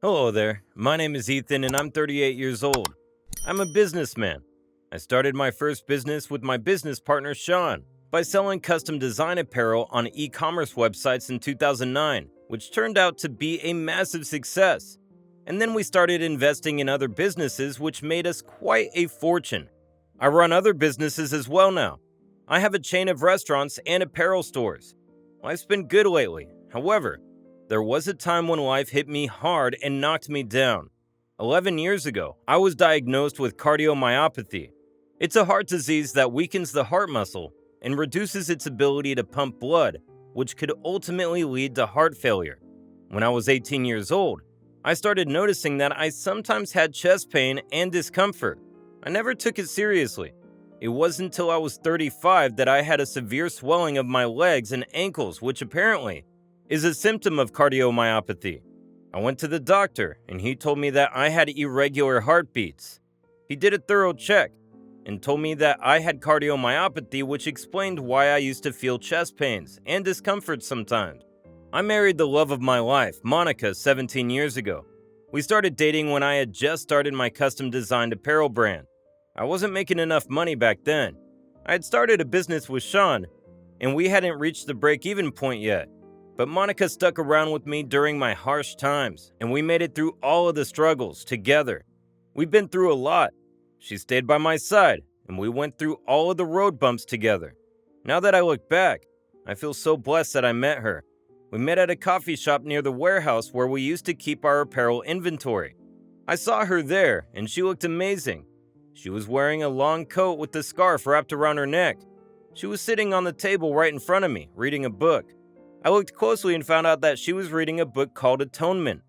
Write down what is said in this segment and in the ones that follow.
Hello there. My name is Ethan and I'm 38 years old. I'm a businessman. I started my first business with my business partner Sean by selling custom design apparel on e-commerce websites in 2009, which turned out to be a massive success. And then we started investing in other businesses, which made us quite a fortune. I run other businesses as well now. I have a chain of restaurants and apparel stores. Life's been good lately. However, there was a time when life hit me hard and knocked me down. 11 years ago, I was diagnosed with cardiomyopathy. It's a heart disease that weakens the heart muscle and reduces its ability to pump blood, which could ultimately lead to heart failure. When I was 18 years old, I started noticing that I sometimes had chest pain and discomfort. I never took it seriously. It wasn't until I was 35 that I had a severe swelling of my legs and ankles, which apparently is a symptom of cardiomyopathy. I went to the doctor and he told me that I had irregular heartbeats. He did a thorough check and told me that I had cardiomyopathy, which explained why I used to feel chest pains and discomfort sometimes. I married the love of my life, Monica, 17 years ago. We started dating when I had just started my custom designed apparel brand. I wasn't making enough money back then. I had started a business with Sean, and we hadn't reached the break-even point yet. But Monica stuck around with me during my harsh times, and we made it through all of the struggles together. We've been through a lot. She stayed by my side, and we went through all of the road bumps together. Now that I look back, I feel so blessed that I met her. We met at a coffee shop near the warehouse where we used to keep our apparel inventory. I saw her there, and she looked amazing. She was wearing a long coat with a scarf wrapped around her neck. She was sitting on the table right in front of me, reading a book. I looked closely and found out that she was reading a book called Atonement.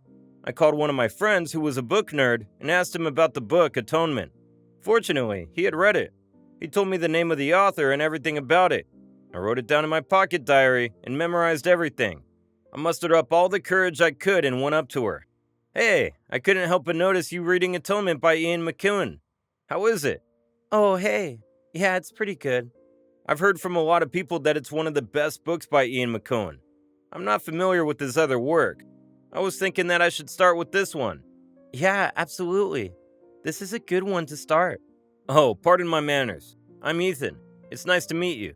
I called one of my friends who was a book nerd and asked him about the book Atonement. Fortunately, he had read it. He told me the name of the author and everything about it. I wrote it down in my pocket diary and memorized everything. I mustered up all the courage I could and went up to her. "Hey, I couldn't help but notice you reading Atonement by Ian McEwan. How is it?" "Oh, hey. Yeah, it's pretty good. I've heard from a lot of people that it's one of the best books by Ian McEwan. I'm not familiar with his other work. I was thinking that I should start with this one." "Yeah, absolutely. This is a good one to start." "Oh, pardon my manners. I'm Ethan. It's nice to meet you."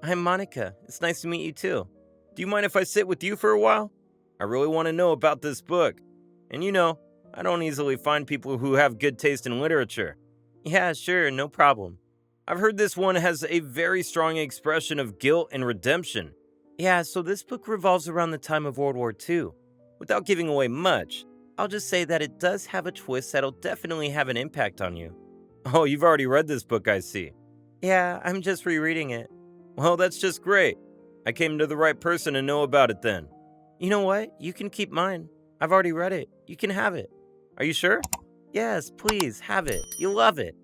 "I'm Monica. It's nice to meet you too." "Do you mind if I sit with you for a while? I really want to know about this book. And I don't easily find people who have good taste in literature." "Yeah, sure, no problem." "I've heard this one has a very strong expression of guilt and redemption." "Yeah, so this book revolves around the time of World War II. Without giving away much, I'll just say that it does have a twist that'll definitely have an impact on you." "Oh, you've already read this book, I see." "Yeah, I'm just rereading it." "Well, that's just great. I came to the right person to know about it then." "You know what? You can keep mine. I've already read it. You can have it." "Are you sure?" "Yes, please, have it. You'll love it."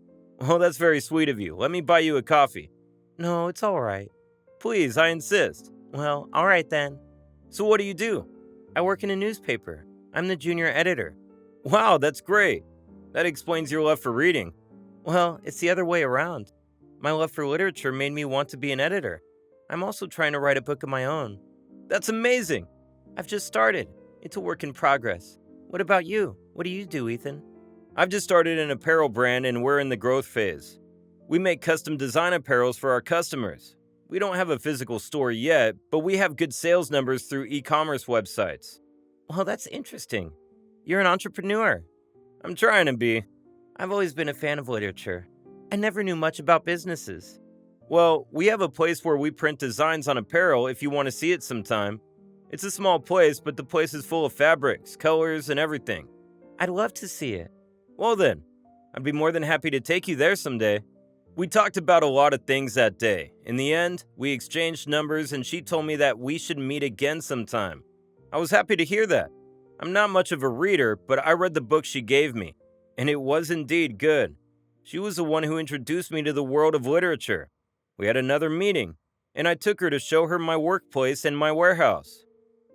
"Well, that's very sweet of you. Let me buy you a coffee." "No, it's all right." "Please, I insist." "Well, all right then." "So what do you do?" "I work in a newspaper. I'm the junior editor." "Wow, that's great. That explains your love for reading." "Well, it's the other way around. My love for literature made me want to be an editor. I'm also trying to write a book of my own." "That's amazing." "I've just started. It's a work in progress." "What about you? What do you do, Ethan?" "I've just started an apparel brand and we're in the growth phase. We make custom design apparels for our customers. We don't have a physical store yet, but we have good sales numbers through e-commerce websites." "Well, that's interesting. You're an entrepreneur." "I'm trying to be." "I've always been a fan of literature. I never knew much about businesses." "Well, we have a place where we print designs on apparel if you want to see it sometime. It's a small place, but the place is full of fabrics, colors, and everything." "I'd love to see it." "Well then, I'd be more than happy to take you there someday." We talked about a lot of things that day. In the end, we exchanged numbers and she told me that we should meet again sometime. I was happy to hear that. I'm not much of a reader, but I read the book she gave me, and it was indeed good. She was the one who introduced me to the world of literature. We had another meeting, and I took her to show her my workplace and my warehouse.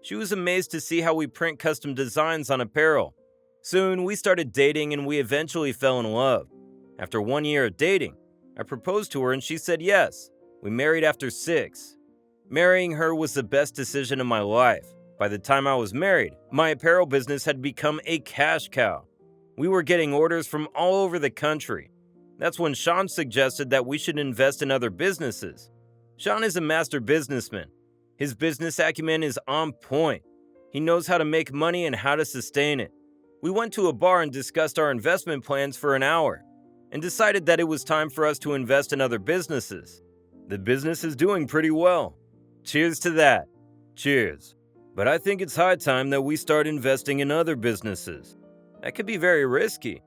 She was amazed to see how we print custom designs on apparel. Soon, we started dating and we eventually fell in love. After 1 year of dating, I proposed to her and she said yes. We married after 6. Marrying her was the best decision of my life. By the time I was married, my apparel business had become a cash cow. We were getting orders from all over the country. That's when Sean suggested that we should invest in other businesses. Sean is a master businessman. His business acumen is on point. He knows how to make money and how to sustain it. We went to a bar and discussed our investment plans for an hour, and decided that it was time for us to invest in other businesses. The business is doing pretty well. Cheers to that. Cheers. But I think it's high time that we start investing in other businesses. That could be very risky,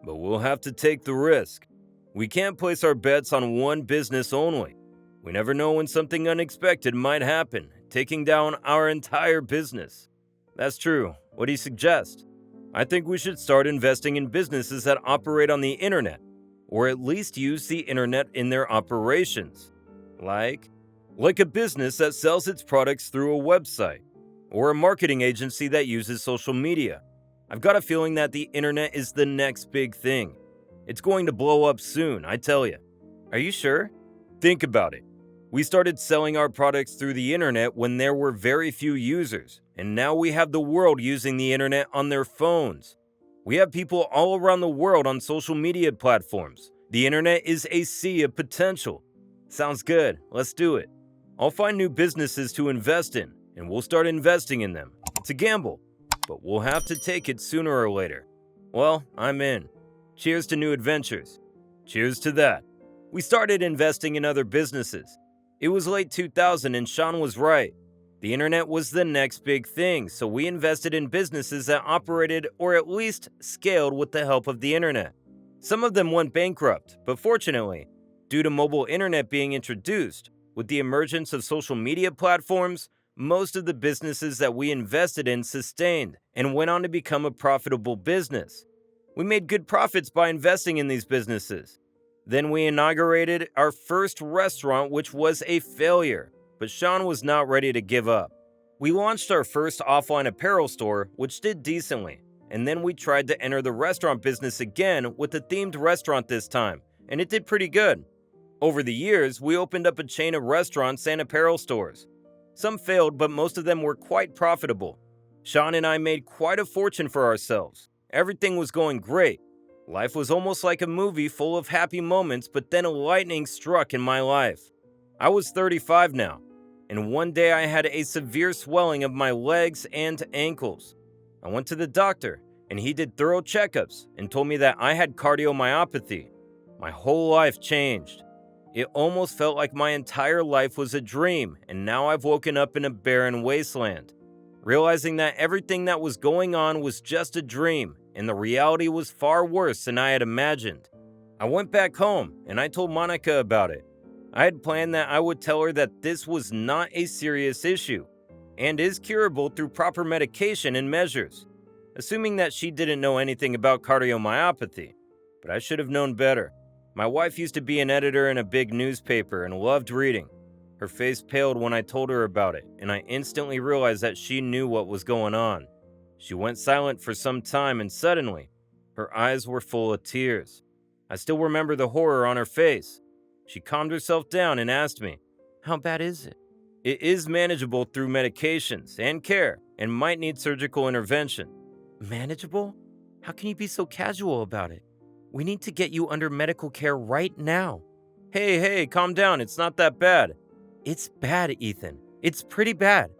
but we'll have to take the risk. We can't place our bets on one business only. We never know when something unexpected might happen, taking down our entire business. That's true. What do you suggest? I think we should start investing in businesses that operate on the internet, or at least use the internet in their operations. Like a business that sells its products through a website, or a marketing agency that uses social media. I've got a feeling that the internet is the next big thing. It's going to blow up soon, I tell you. Are you sure? Think about it. We started selling our products through the internet when there were very few users, and now we have the world using the internet on their phones. We have people all around the world on social media platforms. The internet is a sea of potential. Sounds good, let's do it. I'll find new businesses to invest in, and we'll start investing in them. It's a gamble, but we'll have to take it sooner or later. Well, I'm in. Cheers to new adventures. Cheers to that. We started investing in other businesses. It was late 2000 and Sean was right. The internet was the next big thing, so we invested in businesses that operated or at least scaled with the help of the internet. Some of them went bankrupt, but fortunately, due to mobile internet being introduced, with the emergence of social media platforms, most of the businesses that we invested in sustained and went on to become a profitable business. We made good profits by investing in these businesses. Then we inaugurated our first restaurant, which was a failure, but Sean was not ready to give up. We launched our first offline apparel store, which did decently, and then we tried to enter the restaurant business again with a themed restaurant this time, and it did pretty good. Over the years, we opened up a chain of restaurants and apparel stores. Some failed, but most of them were quite profitable. Sean and I made quite a fortune for ourselves. Everything was going great. Life was almost like a movie full of happy moments, but then lightning struck in my life. I was 35 now, and one day I had a severe swelling of my legs and ankles. I went to the doctor, and he did thorough checkups and told me that I had cardiomyopathy. My whole life changed. It almost felt like my entire life was a dream, and now I've woken up in a barren wasteland, realizing that everything that was going on was just a dream, and the reality was far worse than I had imagined. I went back home, and I told Monica about it. I had planned that I would tell her that this was not a serious issue, and is curable through proper medication and measures, assuming that she didn't know anything about cardiomyopathy, but I should have known better. My wife used to be an editor in a big newspaper and loved reading. Her face paled when I told her about it, and I instantly realized that she knew what was going on. She went silent for some time, and suddenly, her eyes were full of tears. I still remember the horror on her face. She calmed herself down and asked me, "How bad is it?" "It is manageable through medications and care, and might need surgical intervention." "Manageable? How can you be so casual about it? We need to get you under medical care right now." Hey, calm down. It's not that bad." "It's bad, Ethan. It's pretty bad.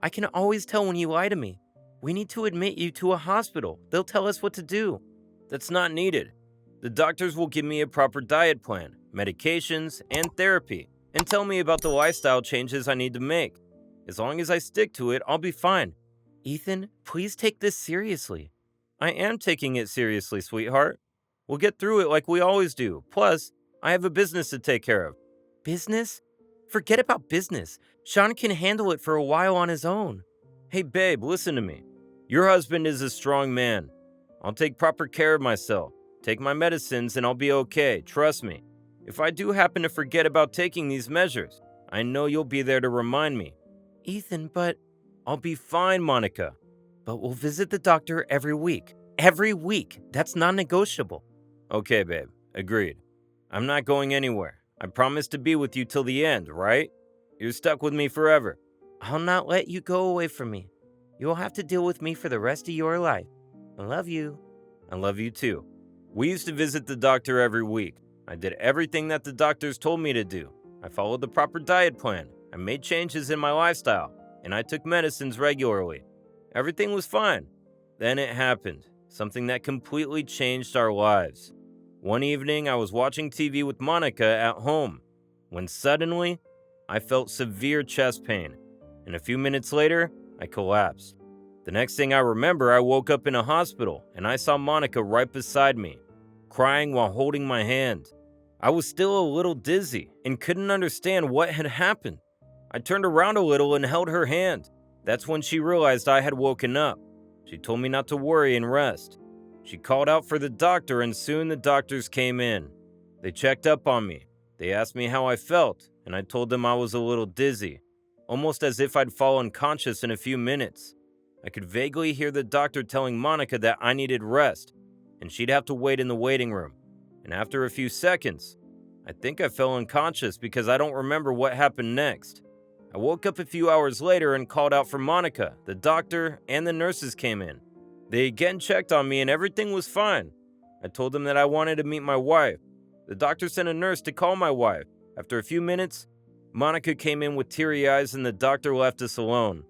I can always tell when you lie to me. We need to admit you to a hospital. They'll tell us what to do." "That's not needed. The doctors will give me a proper diet plan, medications, and therapy, and tell me about the lifestyle changes I need to make. As long as I stick to it, I'll be fine." "Ethan, please take this seriously." "I am taking it seriously, sweetheart. We'll get through it like we always do. Plus, I have a business to take care of." "Business? Forget about business. Sean can handle it for a while on his own." "Hey babe, listen to me. Your husband is a strong man. I'll take proper care of myself. Take my medicines and I'll be okay, trust me. If I do happen to forget about taking these measures, I know you'll be there to remind me." "Ethan, but..." "I'll be fine, Monica." "But we'll visit the doctor every week. Every week. That's non-negotiable." "Okay, babe. Agreed. I'm not going anywhere. I promise to be with you till the end, right? You're stuck with me forever." "I'll not let you go away from me." You will have to deal with me for the rest of your life. I love you. I love you too. We used to visit the doctor every week. I did everything that the doctors told me to do. I followed the proper diet plan. I made changes in my lifestyle, and I took medicines regularly. Everything was fine. Then it happened, something that completely changed our lives. One evening, I was watching TV with Monica at home, when suddenly, I felt severe chest pain, and a few minutes later, I collapsed. The next thing I remember, I woke up in a hospital, and I saw Monica right beside me, crying while holding my hand. I was still a little dizzy and couldn't understand what had happened. I turned around a little and held her hand. That's when she realized I had woken up. She told me not to worry and rest. She called out for the doctor, and soon the doctors came in. They checked up on me. They asked me how I felt, and I told them I was a little dizzy, almost as if I'd fall unconscious in a few minutes. I could vaguely hear the doctor telling Monica that I needed rest, and she'd have to wait in the waiting room. And after a few seconds, I think I fell unconscious because I don't remember what happened next. I woke up a few hours later and called out for Monica. The doctor and the nurses came in. They again checked on me and everything was fine. I told them that I wanted to meet my wife. The doctor sent a nurse to call my wife. After a few minutes, Monica came in with teary eyes and the doctor left us alone.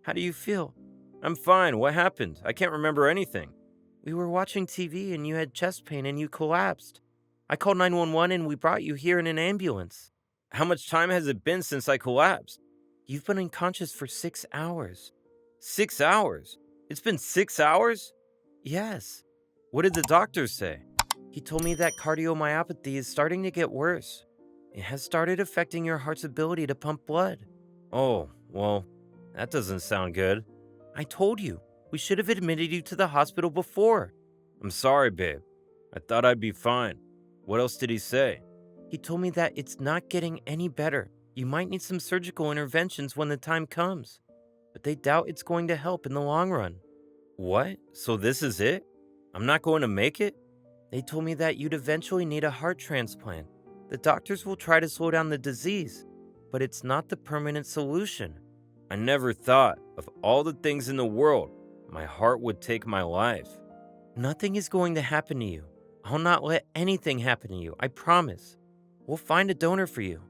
How do you feel? I'm fine. What happened? I can't remember anything. We were watching TV and you had chest pain and you collapsed. I called 911 and we brought you here in an ambulance. How much time has it been since I collapsed? You've been unconscious for 6 hours. 6 hours? It's been 6 hours? Yes. What did the doctor say? He told me that cardiomyopathy is starting to get worse. It has started affecting your heart's ability to pump blood. Oh, well, that doesn't sound good. I told you. We should have admitted you to the hospital before. I'm sorry, babe. I thought I'd be fine. What else did he say? He told me that it's not getting any better. You might need some surgical interventions when the time comes, but they doubt it's going to help in the long run. What? So this is it? I'm not going to make it? They told me that you'd eventually need a heart transplant. The doctors will try to slow down the disease, but it's not the permanent solution. I never thought, of all the things in the world, my heart would take my life. Nothing is going to happen to you. I'll not let anything happen to you, I promise. We'll find a donor for you.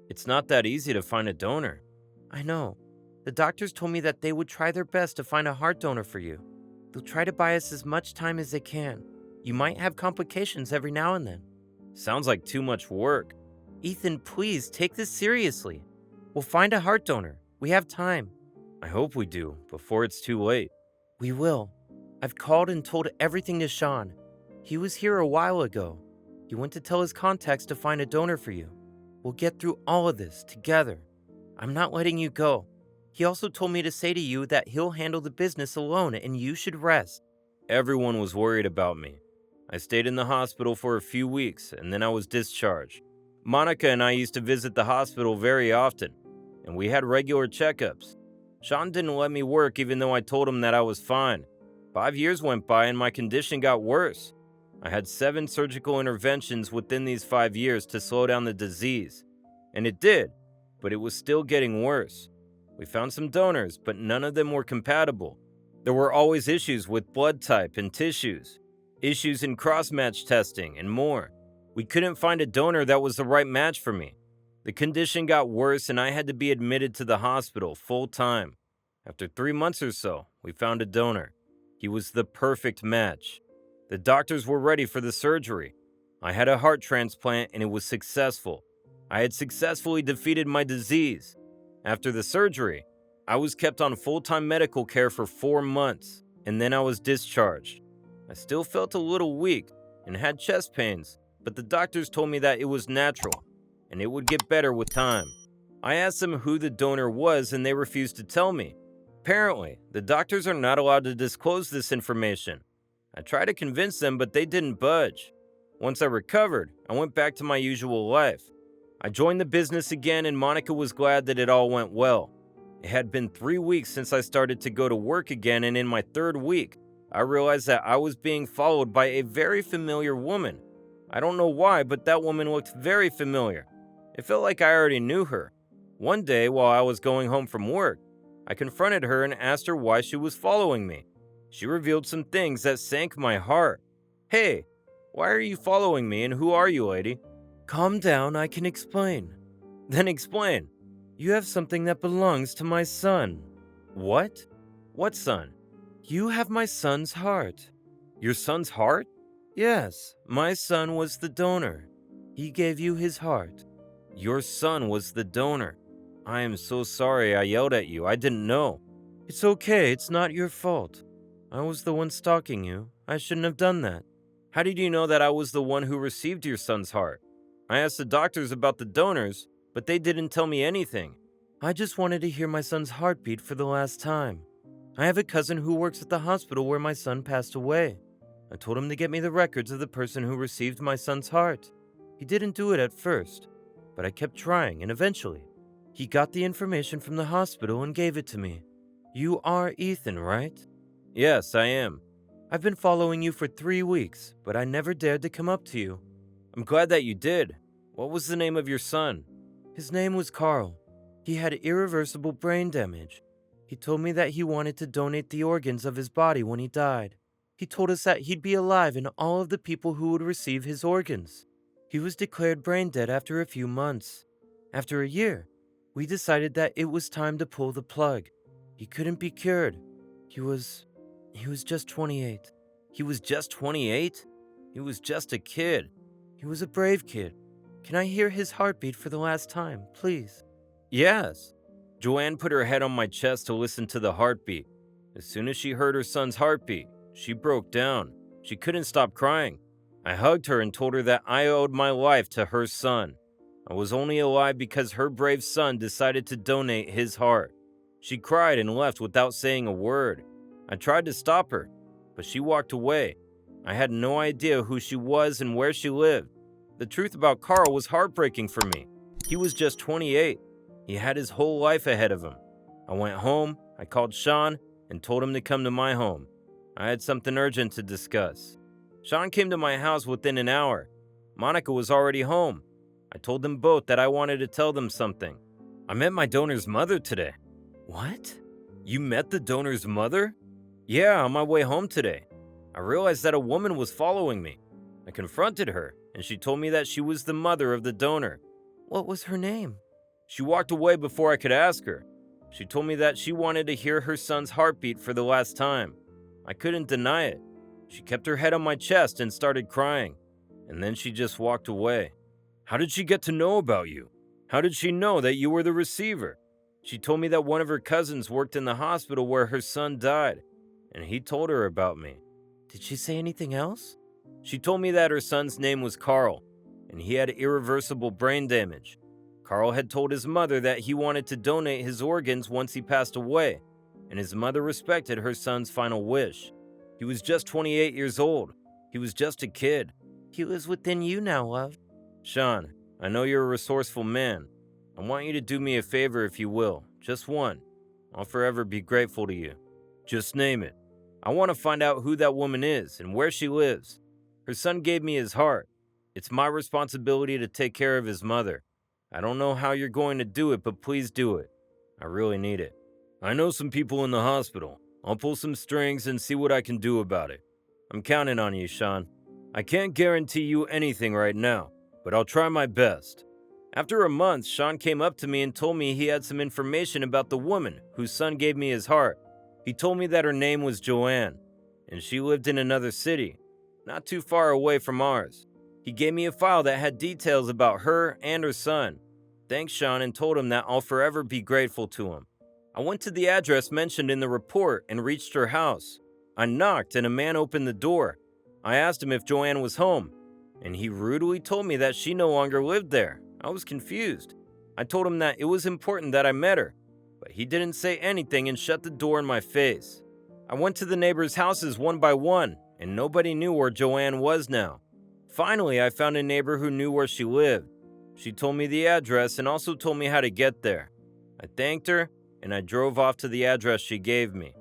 It's not that easy to find a donor. I know. The doctors told me that they would try their best to find a heart donor for you. They'll try to buy us as much time as they can. You might have complications every now and then. Sounds like too much work. Ethan, please take this seriously. We'll find a heart donor. We have time. I hope we do, before it's too late. We will. I've called and told everything to Sean. He was here a while ago. He went to tell his contacts to find a donor for you. We'll get through all of this together. I'm not letting you go. He also told me to say to you that he'll handle the business alone and you should rest. Everyone was worried about me. I stayed in the hospital for a few weeks and then I was discharged. Monica and I used to visit the hospital very often, and we had regular checkups. Sean didn't let me work even though I told him that I was fine. 5 years went by and my condition got worse. I had 7 surgical interventions within these 5 years to slow down the disease. And it did, but it was still getting worse. We found some donors, but none of them were compatible. There were always issues with blood type and tissues, issues in cross-match testing, and more. We couldn't find a donor that was the right match for me. The condition got worse and I had to be admitted to the hospital full-time. After 3 months or so, we found a donor. He was the perfect match. The doctors were ready for the surgery. I had a heart transplant and it was successful. I had successfully defeated my disease. After the surgery, I was kept on full-time medical care for 4 months, and then I was discharged. I still felt a little weak and had chest pains, but the doctors told me that it was natural, and it would get better with time. I asked them who the donor was, and they refused to tell me. Apparently, the doctors are not allowed to disclose this information. I tried to convince them, but they didn't budge. Once I recovered, I went back to my usual life. I joined the business again, and Monica was glad that it all went well. It had been 3 weeks since I started to go to work again, and in my 3rd week, I realized that I was being followed by a very familiar woman. I don't know why, but that woman looked very familiar. It felt like I already knew her. One day, while I was going home from work, I confronted her and asked her why she was following me. She revealed some things that sank my heart. Hey, why are you following me and who are you, lady? Calm down, I can explain. Then explain. You have something that belongs to my son. What? What son? You have my son's heart. Your son's heart? Yes, my son was the donor. He gave you his heart. Your son was the donor. I am so sorry I yelled at you. I didn't know. It's okay, it's not your fault. I was the one stalking you. I shouldn't have done that. How did you know that I was the one who received your son's heart? I asked the doctors about the donors, but they didn't tell me anything. I just wanted to hear my son's heartbeat for the last time. I have a cousin who works at the hospital where my son passed away. I told him to get me the records of the person who received my son's heart. He didn't do it at first, but I kept trying, and eventually, he got the information from the hospital and gave it to me. You are Ethan, right? Yes, I am. I've been following you for 3 weeks, but I never dared to come up to you. I'm glad that you did. What was the name of your son? His name was Carl. He had irreversible brain damage. He told me that he wanted to donate the organs of his body when he died. He told us that he'd be alive in all of the people who would receive his organs. He was declared brain dead after a few months. After a year, we decided that it was time to pull the plug. He couldn't be cured. He was just 28. He was just 28? He was just a kid. He was a brave kid. Can I hear his heartbeat for the last time, please? Yes. Joanne put her head on my chest to listen to the heartbeat. As soon as she heard her son's heartbeat, she broke down. She couldn't stop crying. I hugged her and told her that I owed my life to her son. I was only alive because her brave son decided to donate his heart. She cried and left without saying a word. I tried to stop her, but she walked away. I had no idea who she was and where she lived. The truth about Carl was heartbreaking for me. He was just 28. He had his whole life ahead of him. I went home, I called Sean, and told him to come to my home. I had something urgent to discuss. Sean came to my house within an hour. Monica was already home. I told them both that I wanted to tell them something. I met my donor's mother today. What? You met the donor's mother? Yeah, on my way home today. I realized that a woman was following me. I confronted her, and she told me that she was the mother of the donor. What was her name? She walked away before I could ask her. She told me that she wanted to hear her son's heartbeat for the last time. I couldn't deny it. She kept her head on my chest and started crying, and then she just walked away. How did she get to know about you? How did she know that you were the receiver? She told me that one of her cousins worked in the hospital where her son died, and he told her about me. Did she say anything else? She told me that her son's name was Carl, and he had irreversible brain damage. Carl had told his mother that he wanted to donate his organs once he passed away, and his mother respected her son's final wish. He was just 28 years old. He was just a kid. He lives within you now, love. Sean, I know you're a resourceful man. I want you to do me a favor if you will. Just one. I'll forever be grateful to you. Just name it. I want to find out who that woman is and where she lives. Her son gave me his heart. It's my responsibility to take care of his mother. I don't know how you're going to do it, but please do it. I really need it. I know some people in the hospital. I'll pull some strings and see what I can do about it. I'm counting on you, Sean. I can't guarantee you anything right now, but I'll try my best. After a month, Sean came up to me and told me he had some information about the woman whose son gave me his heart. He told me that her name was Joanne, and she lived in another city, not too far away from ours. He gave me a file that had details about her and her son. Thanked Sean and told him that I'll forever be grateful to him. I went to the address mentioned in the report and reached her house. I knocked and a man opened the door. I asked him if Joanne was home, and he rudely told me that she no longer lived there. I was confused. I told him that it was important that I met her, but he didn't say anything and shut the door in my face. I went to the neighbors' houses one by one, and nobody knew where Joanne was now. Finally, I found a neighbor who knew where she lived. She told me the address and also told me how to get there. I thanked her, and I drove off to the address she gave me.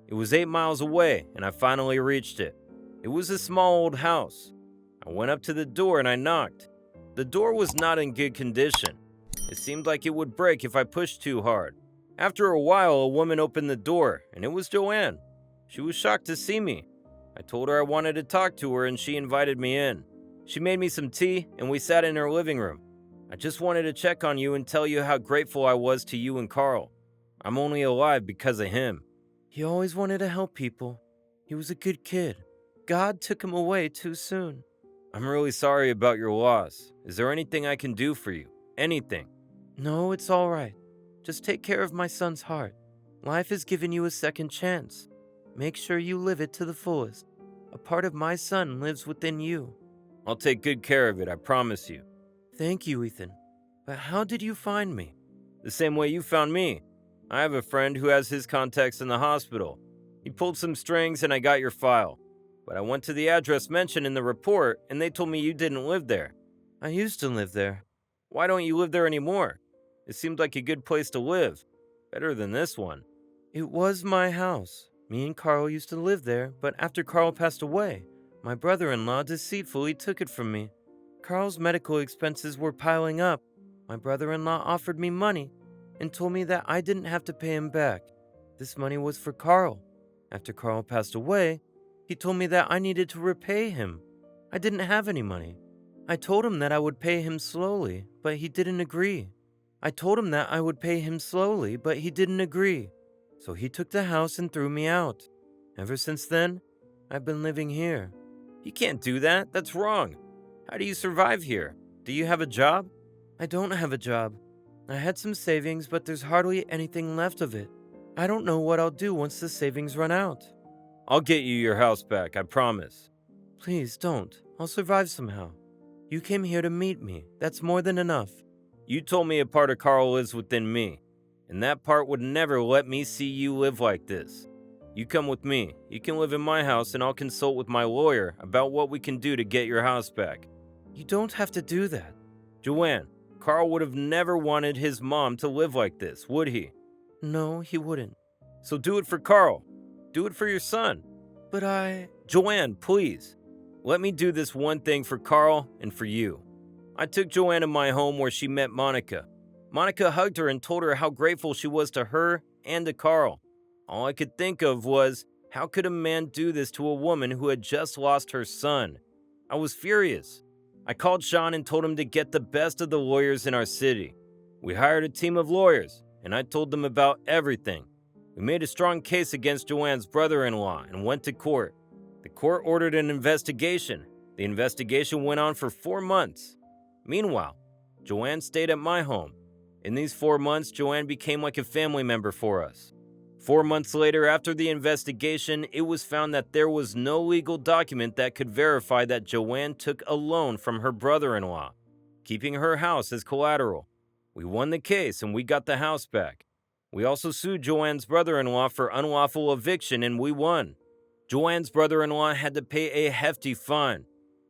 It was 8 miles away, and I finally reached it. It was a small old house. I went up to the door and I knocked. The door was not in good condition. It seemed like it would break if I pushed too hard. After a while, a woman opened the door, and it was Joanne. She was shocked to see me. I told her I wanted to talk to her, and she invited me in. She made me some tea, and we sat in her living room. I just wanted to check on you and tell you how grateful I was to you and Carl. I'm only alive because of him. He always wanted to help people. He was a good kid. God took him away too soon. I'm really sorry about your loss. Is there anything I can do for you? Anything? No, it's all right. Just take care of my son's heart. Life has given you a second chance. Make sure you live it to the fullest. A part of my son lives within you. I'll take good care of it, I promise you. Thank you, Ethan. But how did you find me? The same way you found me. I have a friend who has his contacts in the hospital. He pulled some strings and I got your file. But I went to the address mentioned in the report and they told me you didn't live there. I used to live there. Why don't you live there anymore? It seemed like a good place to live. Better than this one. It was my house. Me and Carl used to live there, but after Carl passed away, my brother-in-law deceitfully took it from me. Carl's medical expenses were piling up. My brother-in-law offered me money and told me that I didn't have to pay him back. This money was for Carl. After Carl passed away, he told me that I needed to repay him. I didn't have any money. I told him that I would pay him slowly, but he didn't agree. So he took the house and threw me out. Ever since then, I've been living here. You can't do that. That's wrong. How do you survive here? Do you have a job? I don't have a job. I had some savings, but there's hardly anything left of it. I don't know what I'll do once the savings run out. I'll get you your house back, I promise. Please don't. I'll survive somehow. You came here to meet me. That's more than enough. You told me a part of Carl lives within me, and that part would never let me see you live like this. You come with me. You can live in my house, and I'll consult with my lawyer about what we can do to get your house back. You don't have to do that. Joanne, Carl would have never wanted his mom to live like this, would he? No, he wouldn't. So do it for Carl. Do it for your son. But Joanne, please. Let me do this one thing for Carl and for you. I took Joanne to my home where she met Monica. Monica hugged her and told her how grateful she was to her and to Carl. All I could think of was, how could a man do this to a woman who had just lost her son? I was furious. I called Sean and told him to get the best of the lawyers in our city. We hired a team of lawyers, and I told them about everything. We made a strong case against Joanne's brother-in-law and went to court. The court ordered an investigation. The investigation went on for 4 months. Meanwhile, Joanne stayed at my home. In these 4 months, Joanne became like a family member for us. 4 months later, after the investigation, it was found that there was no legal document that could verify that Joanne took a loan from her brother-in-law, keeping her house as collateral. We won the case and we got the house back. We also sued Joanne's brother-in-law for unlawful eviction and we won. Joanne's brother-in-law had to pay a hefty fine.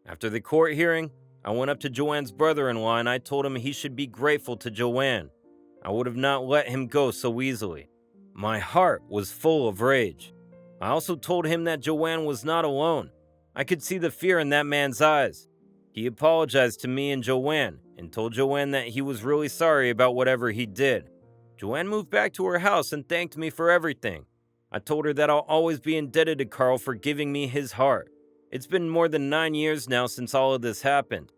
After the court hearing, I went up to Joanne's brother-in-law and I told him he should be grateful to Joanne. I would have not let him go so easily. My heart was full of rage. I also told him that Joanne was not alone. I could see the fear in that man's eyes. He apologized to me and Joanne and told Joanne that he was really sorry about whatever he did. Joanne moved back to her house and thanked me for everything. I told her that I'll always be indebted to Carl for giving me his heart. It's been more than 9 years now since all of this happened.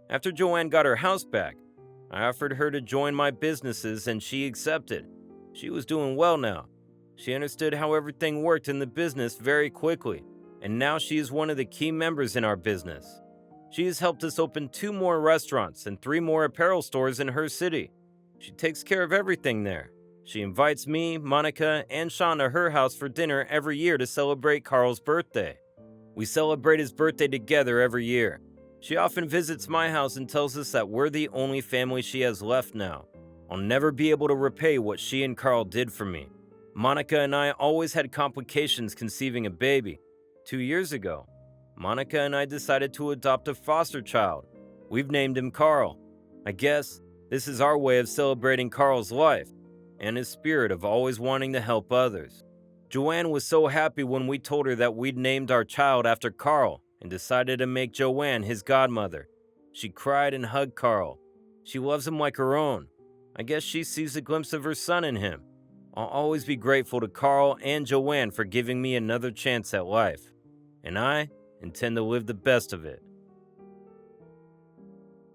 After Joanne got her house back, I offered her to join my businesses and she accepted. She was doing well now. She understood how everything worked in the business very quickly, and now she is one of the key members in our business. She has helped us open 2 more restaurants and 3 more apparel stores in her city. She takes care of everything there. She invites me, Monica, and Sean to her house for dinner every year to celebrate Carl's birthday. We celebrate his birthday together every year. She often visits my house and tells us that we're the only family she has left now. I'll never be able to repay what she and Carl did for me. Monica and I always had complications conceiving a baby. 2 years ago, Monica and I decided to adopt a foster child. We've named him Carl. I guess this is our way of celebrating Carl's life and his spirit of always wanting to help others. Joanne was so happy when we told her that we'd named our child after Carl and decided to make Joanne his godmother. She cried and hugged Carl. She loves him like her own. I guess she sees a glimpse of her son in him. I'll always be grateful to Carl and Joanne for giving me another chance at life, and I intend to live the best of it.